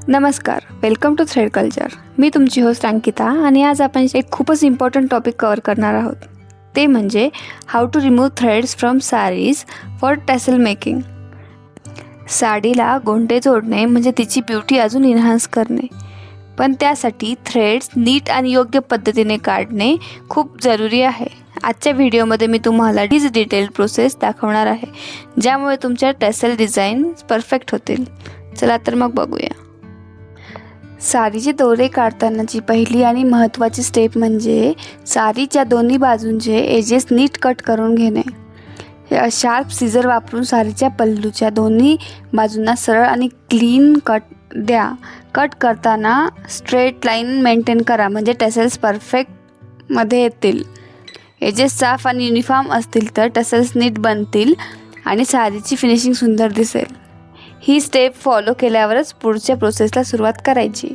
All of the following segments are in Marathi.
नमस्कार, वेलकम टू थ्रेड कल्चर. मी तुमची होस्ट अंकिता आणि आज आपण एक खूपच इम्पॉर्टंट टॉपिक कवर करणार आहोत. ते म्हणजे how to remove threads from saris for tassel making. साडीला गोंडे जोडणे म्हणजे तिची ब्युटी अजून इन्हान्स करणे, पण त्यासाठी थ्रेड्स नीट आणि योग्य पद्धतीने काढणे खूप जरुरी आहे. आजच्या व्हिडिओमध्ये मी तुम्हाला हीच डिटेल प्रोसेस दाखवणार आहे, ज्यामुळे तुमच्या टॅसल डिझाईन परफेक्ट होतील. चला तर मग बघूया. साडीचे दोरे काढतानाची पहिली आणि महत्त्वाची स्टेप म्हणजे साडीच्या दोन्ही बाजूंचे एजेस नीट कट करून घेणे. हे शार्प सीझर वापरून साडीच्या पल्लूच्या दोन्ही बाजूंना सरळ आणि क्लीन कट द्या. कट करताना स्ट्रेट लाईन मेंटेन करा, म्हणजे टॅसल्स परफेक्टमध्ये येतील. एजेस साफ आणि युनिफॉर्म असतील तर टॅसल्स नीट बनतील आणि साडीची फिनिशिंग सुंदर दिसेल. ही स्टेप फॉलो केल्यावरच पुढच्या प्रोसेसला सुरुवात करायची.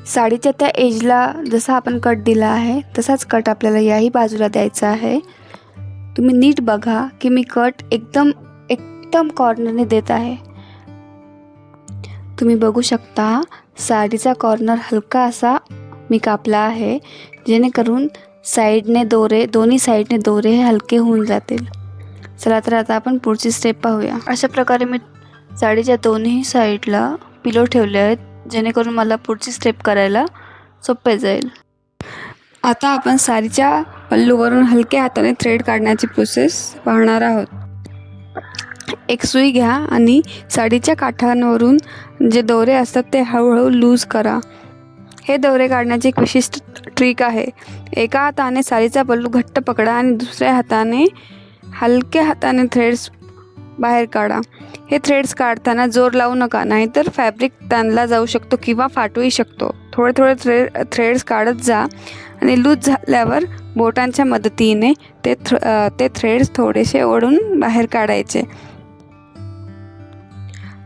साडीच्या त्या एजला जसा आपण कट दिला आहे तसाच कट आपल्याला याही बाजूला द्यायचा आहे. तुम्ही नीट बघा की मी कट एकदम कॉर्नरने देत आहे. तुम्ही बघू शकता साडीचा कॉर्नर हलका असा मी कापला आहे, जेणेकरून दोन्ही साईडने दोरे हे हलके होऊन जातील. चला तर आता आपण पुढची स्टेप पाहूया. अशा प्रकारे मी साडीच्या दोन्ही साईडला पिलो ठेवले आहेत, जेणेकरून मला पुढची स्टेप करायला सोपे जाईल. आता आपण साडीच्या पल्लूवरून हलक्या हाताने थ्रेड काढण्याची प्रोसेस पाहणार आहोत. एक सुई घ्या आणि साडीच्या काठांवरून जे दोरे असतात ते हळूहळू लूज करा. हे दोरे काढण्याची एक विशिष्ट ट्रिक आहे. एका हाताने साडीचा पल्लू घट्ट पकडा आणि दुसऱ्या हाताने हलक्या हाताने थ्रेड्स बाहेर काढा. हे थ्रेड्स काढताना जोर लावू नका, नाहीतर फॅब्रिक ताणला जाऊ शकतो किंवा फाटूही शकतो. थोडे थ्रेड्स काढत जा आणि लूज झाल्यावर बोटांच्या मदतीने ते थ्रेड्स थोडेसे ओढून बाहेर काढायचे.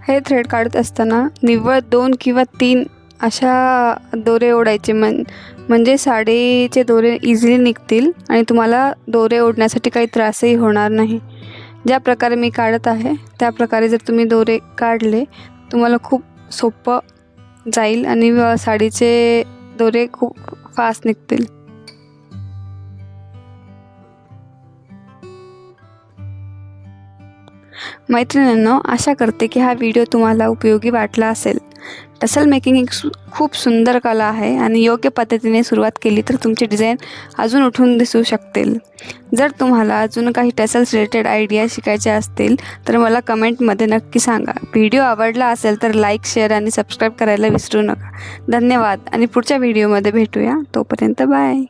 हे थ्रेड काढत असताना निव्वळ 2 किंवा 3 अशा दोरे ओढायचे, म्हणजे साडीचे दोरे इझिली निघतील आणि तुम्हाला दोरे ओढण्यासाठी काही त्रासही होणार नाही. ज्या प्रकारे मी काढत आहे त्या प्रकारे जर तुम्ही दोरे काढले तुम्हाला खूप सोपं जाईल आणि साडीचे दोरे खूप फास्ट निघतील. मैत्रिणींनो, आशा करते की हा व्हिडिओ तुम्हाला उपयोगी वाटला असेल. टसल मेकिंग एक खूप सुंदर कला आहे आणि योग्य पद्धतीने सुरुवात केली तर तुमचे डिझाईन अजून उठून दिसू शकतील. जर तुम्हाला अजून काही टसल्स रिलेटेड आयडिया शिकायच्या असतील तर मला कमेंटमध्ये नक्की सांगा. व्हिडिओ आवडला असेल तर लाईक, शेअर आणि सबस्क्राईब करायला विसरू नका. धन्यवाद आणि पुढच्या व्हिडिओमध्ये भेटूया. तोपर्यंत बाय.